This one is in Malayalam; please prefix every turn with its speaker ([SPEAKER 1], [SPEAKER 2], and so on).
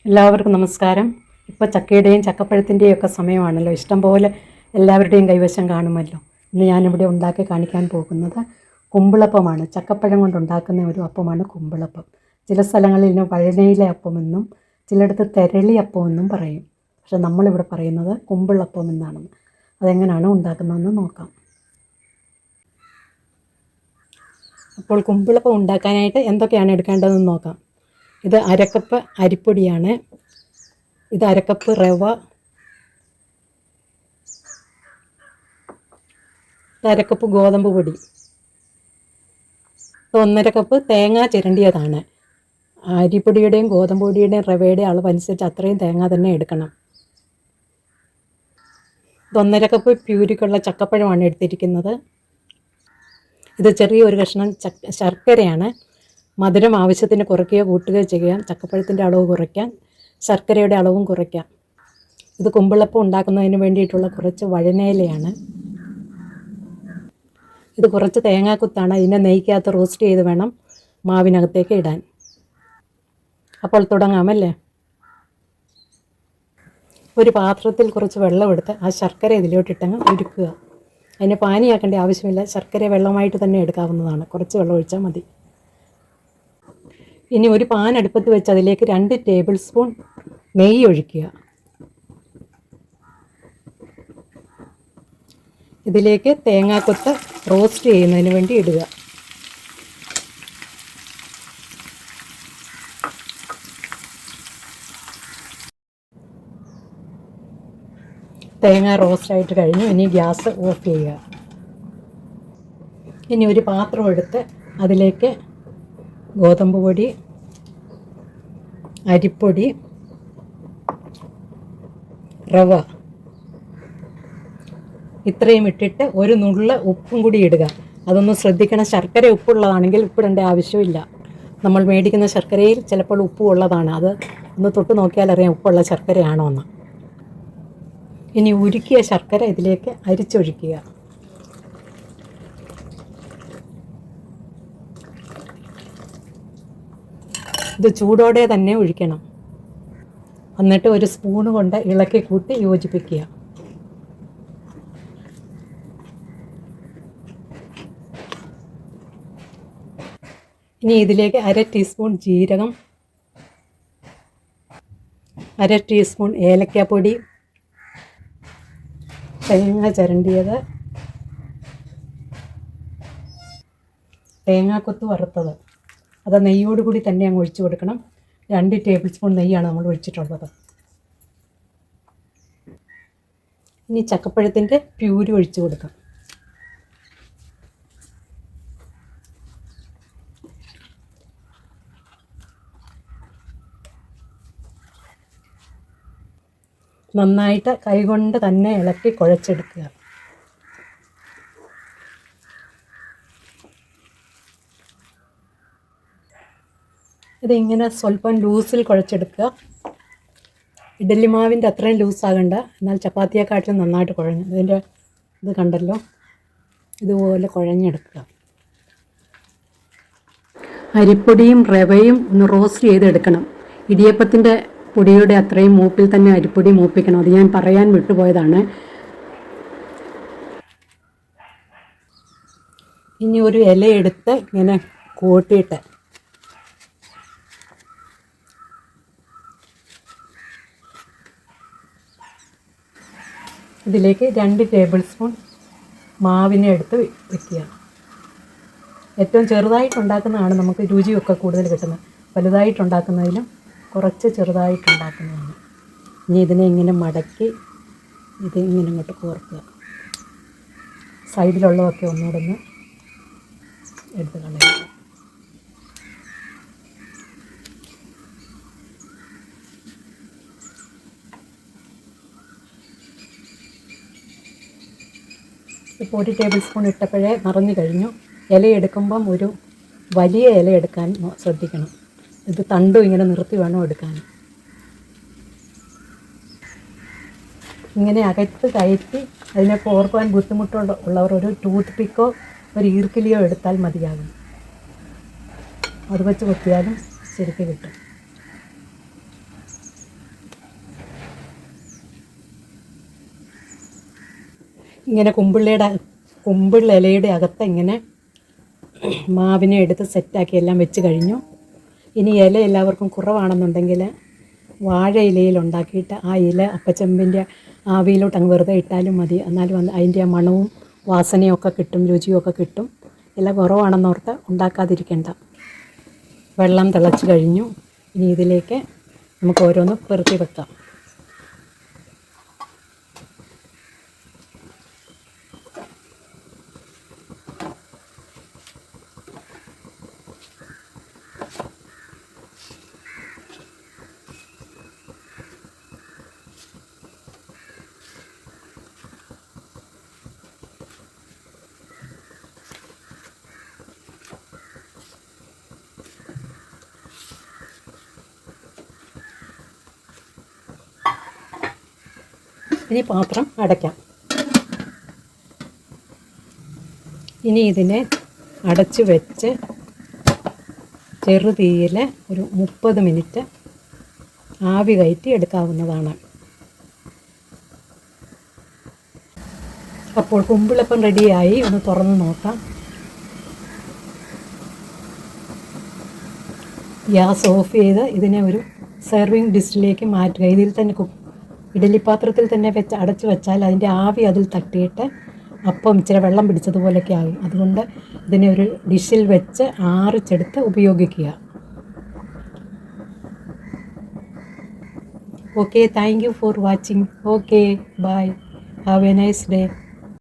[SPEAKER 1] എല്ലാവർക്കും നമസ്കാരം. ഇപ്പോൾ ചക്കയുടെയും ചക്കപ്പഴത്തിൻ്റെയും ഒക്കെ സമയമാണല്ലോ. ഇഷ്ടംപോലെ എല്ലാവരുടെയും കൈവശം കാണുമല്ലോ. ഇന്ന് ഞാനിവിടെ ഉണ്ടാക്കി കാണിക്കാൻ പോകുന്നത് കുമ്പിളപ്പമാണ്. ചക്കപ്പഴം കൊണ്ടുണ്ടാക്കുന്ന ഒരു അപ്പമാണ് കുമ്പിളപ്പം. ചില സ്ഥലങ്ങളിൽ ഇതിന് വഴനയിലെ അപ്പമെന്നും ചിലയിടത്ത് തെരളി അപ്പമെന്നും പറയും. പക്ഷെ നമ്മളിവിടെ പറയുന്നത് കുമ്പിളപ്പം എന്നാണ്. അതെങ്ങനെയാണ് ഉണ്ടാക്കുന്നതെന്ന് നോക്കാം. അപ്പോൾ കുമ്പിളപ്പം ഉണ്ടാക്കാനായിട്ട് എന്തൊക്കെയാണ് എടുക്കേണ്ടതെന്ന് നോക്കാം. ഇത് അരക്കപ്പ് അരിപ്പൊടിയാണ്. ഇത് അരക്കപ്പ് റവ, ഇത് അരക്കപ്പ് ഗോതമ്പ് പൊടി, ഇത് 1.5 കപ്പ് തേങ്ങ ചിരണ്ടിയതാണ്. അരിപ്പൊടിയുടെയും ഗോതമ്പ് പൊടിയുടെയും റവയുടെയും അളവനുസരിച്ച് അത്രയും തേങ്ങ തന്നെ എടുക്കണം. ഇത് 1.5 കപ്പ് പ്യൂരിക്കുള്ള ചക്കപ്പഴമാണ് എടുത്തിരിക്കുന്നത്. ഇത് ചെറിയൊരു കഷ്ണം ശർക്കരയാണ്. മധുരം ആവശ്യത്തിന് കുറയ്ക്കുകയോ കൂട്ടുകയോ ചെയ്യാം. ചക്കപ്പഴത്തിൻ്റെ അളവ് കുറയ്ക്കാം, ശർക്കരയുടെ അളവും കുറയ്ക്കാം. ഇത് കുമ്പിളപ്പം ഉണ്ടാക്കുന്നതിന് വേണ്ടിയിട്ടുള്ള കുറച്ച് വഴനയിലയാണ്. ഇത് കുറച്ച് തേങ്ങാക്കുത്താണ്. ഇതിനെ നെയ്ക്കകത്ത് റോസ്റ്റ് ചെയ്ത് വേണം മാവിനകത്തേക്ക് ഇടാൻ. അപ്പോൾ തുടങ്ങാമല്ലേ. ഒരു പാത്രത്തിൽ കുറച്ച് വെള്ളം എടുത്ത് ആ ശർക്കര ഇതിലോട്ടിട്ടങ്ങ് ഉരുക്കുക. അതിനെ പാനിയാക്കേണ്ട ആവശ്യമില്ല. ശർക്കര വെള്ളമായിട്ട് തന്നെ എടുക്കാവുന്നതാണ്. കുറച്ച് വെള്ളം ഒഴിച്ചാൽ മതി. ഇനി ഒരു പാൻ അടുപ്പത്ത് വെച്ച് അതിലേക്ക് 2 ടേബിൾ സ്പൂൺ നെയ്യ് ഒഴിക്കുക. ഇതിലേക്ക് തേങ്ങാക്കൊത്ത് റോസ്റ്റ് ചെയ്യുന്നതിന് വേണ്ടി ഇടുക. തേങ്ങ റോസ്റ്റായിട്ട് കഴിഞ്ഞു. ഇനി ഗ്യാസ് ഓഫ് ചെയ്യുക. ഇനി ഒരു പാത്രം എടുത്ത് അതിലേക്ക് ഗോതമ്പ് പൊടി, അരിപ്പൊടി, റവ ഇത്രയും ഇട്ടിട്ട് ഒരു നുള്ള് ഉപ്പും കൂടി ഇടുക. അതൊന്ന് ശ്രദ്ധിക്കണം. ശർക്കര ഉപ്പുള്ളതാണെങ്കിൽ ഉപ്പിടേണ്ട ആവശ്യമില്ല. നമ്മൾ മേടിക്കുന്ന ശർക്കരയിൽ ചിലപ്പോൾ ഉപ്പ് ഉള്ളതാണ്. അത് ഒന്ന് തൊട്ട് നോക്കിയാൽ അറിയാം ഉപ്പുള്ള ശർക്കരയാണോ എന്ന്. ഇനി ഉരുക്കിയ ശർക്കര ഇതിലേക്ക് അരിച്ചൊഴിക്കുക. ഇത് ചൂടോടെ തന്നെ ഒഴിക്കണം. എന്നിട്ട് ഒരു സ്പൂണ് കൊണ്ട് ഇളക്കി കൂട്ടി യോജിപ്പിക്കുക. ഇനി ഇതിലേക്ക് 1/2 ടീസ്പൂൺ ജീരകം, 1/2 ടീസ്പൂൺ ഏലക്കാപ്പൊടി, തേങ്ങ ചിരണ്ടിയത്, തേങ്ങാക്കൊത്ത് വറുത്തത്, അത് നെയ്യോടുകൂടി തന്നെ അങ്ങ് ഒഴിച്ചു കൊടുക്കണം. 2 ടേബിൾ സ്പൂൺ നെയ്യാണ് നമ്മൾ ഒഴിച്ചിട്ടുള്ളത്. ഇനി ചക്കപ്പഴത്തിൻ്റെ പ്യൂരി ഒഴിച്ചു കൊടുക്കാം. നന്നായിട്ട് കൈകൊണ്ട് തന്നെ ഇളക്കി കുഴച്ചെടുക്കുക. ഇതിങ്ങനെ സ്വല്പം ലൂസിൽ കുഴച്ചെടുക്കുക. ഇഡ്ഡലി മാവിൻ്റെ അത്രയും ലൂസാകണ്ട, എന്നാൽ ചപ്പാത്തിയെക്കാട്ടിലും നന്നായിട്ട് കുഴഞ്ഞ് ഇതിൻ്റെ ഇത് കണ്ടല്ലോ, ഇതുപോലെ കുഴഞ്ഞെടുക്കുക. അരിപ്പൊടിയും റവയും ഒന്ന് റോസ്റ്റ് ചെയ്തെടുക്കണം. ഇടിയപ്പത്തിൻ്റെ പൊടിയുടെ അത്രയും മൂപ്പിൽ തന്നെ അരിപ്പൊടി മൂപ്പിക്കണം. അത് ഞാൻ പറയാൻ വിട്ടുപോയതാണ്. ഇനി ഒരു ഇലയെടുത്ത് ഇങ്ങനെ കൂട്ടിയിട്ട് ഇതിലേക്ക് 2 ടേബിൾ സ്പൂൺ മാവിനെ എടുത്ത് വയ്ക്കുക. ഏറ്റവും ചെറുതായിട്ടുണ്ടാക്കുന്നതാണ് നമുക്ക് രുചിയൊക്കെ കൂടുതൽ കിട്ടുന്നത്. വലുതായിട്ടുണ്ടാക്കുന്നതിലും കുറച്ച് ചെറുതായിട്ടുണ്ടാക്കുന്നതാണ്. ഇനി ഇതിനെ ഇങ്ങനെ മടക്കി ഇതിങ്ങനെ ഇങ്ങോട്ട് കോർക്കുക. സൈഡിലുള്ളതൊക്കെ ഒന്നുകൂടെ ഒന്ന് എടുത്ത് കളയുക. ഇപ്പോൾ 1 ടേബിൾ സ്പൂൺ ഇട്ടപ്പോഴേ നിറഞ്ഞു കഴിഞ്ഞു. ഇലയെടുക്കുമ്പം ഒരു വലിയ ഇല എടുക്കാൻ ശ്രദ്ധിക്കണം. ഇത് തണ്ടും ഇങ്ങനെ നിർത്തി വേണം എടുക്കാൻ. ഇങ്ങനെ അകത്ത് കയറ്റി അതിനെ കോർക്കുവാൻ ബുദ്ധിമുട്ടുള്ളവർ ഒരു ടൂത്ത് പിക്കോ ഒരു ഈർക്കിലിയോ എടുത്താൽ മതിയാകും. അത് വെച്ച് കൊത്തിയാലും ശരിക്ക് കിട്ടും. ഇങ്ങനെ കുമ്പിള്ള ഇലയുടെ അകത്ത് ഇങ്ങനെ മാവിനെ എടുത്ത് സെറ്റാക്കി എല്ലാം വെച്ച് കഴിഞ്ഞു. ഇനി ഇല എല്ലാവർക്കും കുറവാണെന്നുണ്ടെങ്കിൽ വാഴ ഇലയിൽ ഉണ്ടാക്കിയിട്ട് ആ ഇല അപ്പച്ചെമ്പിൻ്റെ ആവിയിലോട്ട് അങ്ങ് വെറുതെ ഇട്ടാലും മതി. എന്നാലും അതിൻ്റെ ആ മണവും വാസനയും ഒക്കെ കിട്ടും, രുചിയും ഒക്കെ കിട്ടും. ഇല കുറവാണെന്നോർത്ത് ഉണ്ടാക്കാതിരിക്കേണ്ട. വെള്ളം തിളച്ച് കഴിഞ്ഞു. ഇനി ഇതിലേക്ക് നമുക്ക് ഓരോന്ന് പെറുക്കി വെക്കാം. ഇനി പാത്രം അടയ്ക്കാം. ഇനി ഇതിനെ അടച്ച് വെച്ച് ചെറുതീയിൽ ഒരു 30 മിനിറ്റ് ആവി കയറ്റി എടുക്കാവുന്നതാണ്. അപ്പോൾ കുമ്പിളപ്പം റെഡിയായി. ഒന്ന് തുറന്ന് നോക്കാം. ഗ്യാസ് ഓഫ് ചെയ്ത് ഇതിനെ ഒരു സെർവിങ് ഡിഷിലേക്ക് മാറ്റുക. ഇതിൽ തന്നെ ഇഡലിപ്പാത്രത്തിൽ തന്നെ വെച്ച് അടച്ച് വെച്ചാൽ അതിൻ്റെ ആവി അതിൽ തട്ടിയിട്ട് അപ്പം ഇച്ചിരി വെള്ളം പിടിച്ചതുപോലെയൊക്കെ ആകും. അതുകൊണ്ട് ഇതിനെ ഒരു ഡിഷിൽ വെച്ച് ആറിച്ചെടുത്ത് ഉപയോഗിക്കുക. Okay, thank you for watching. Okay, bye. Have a nice day.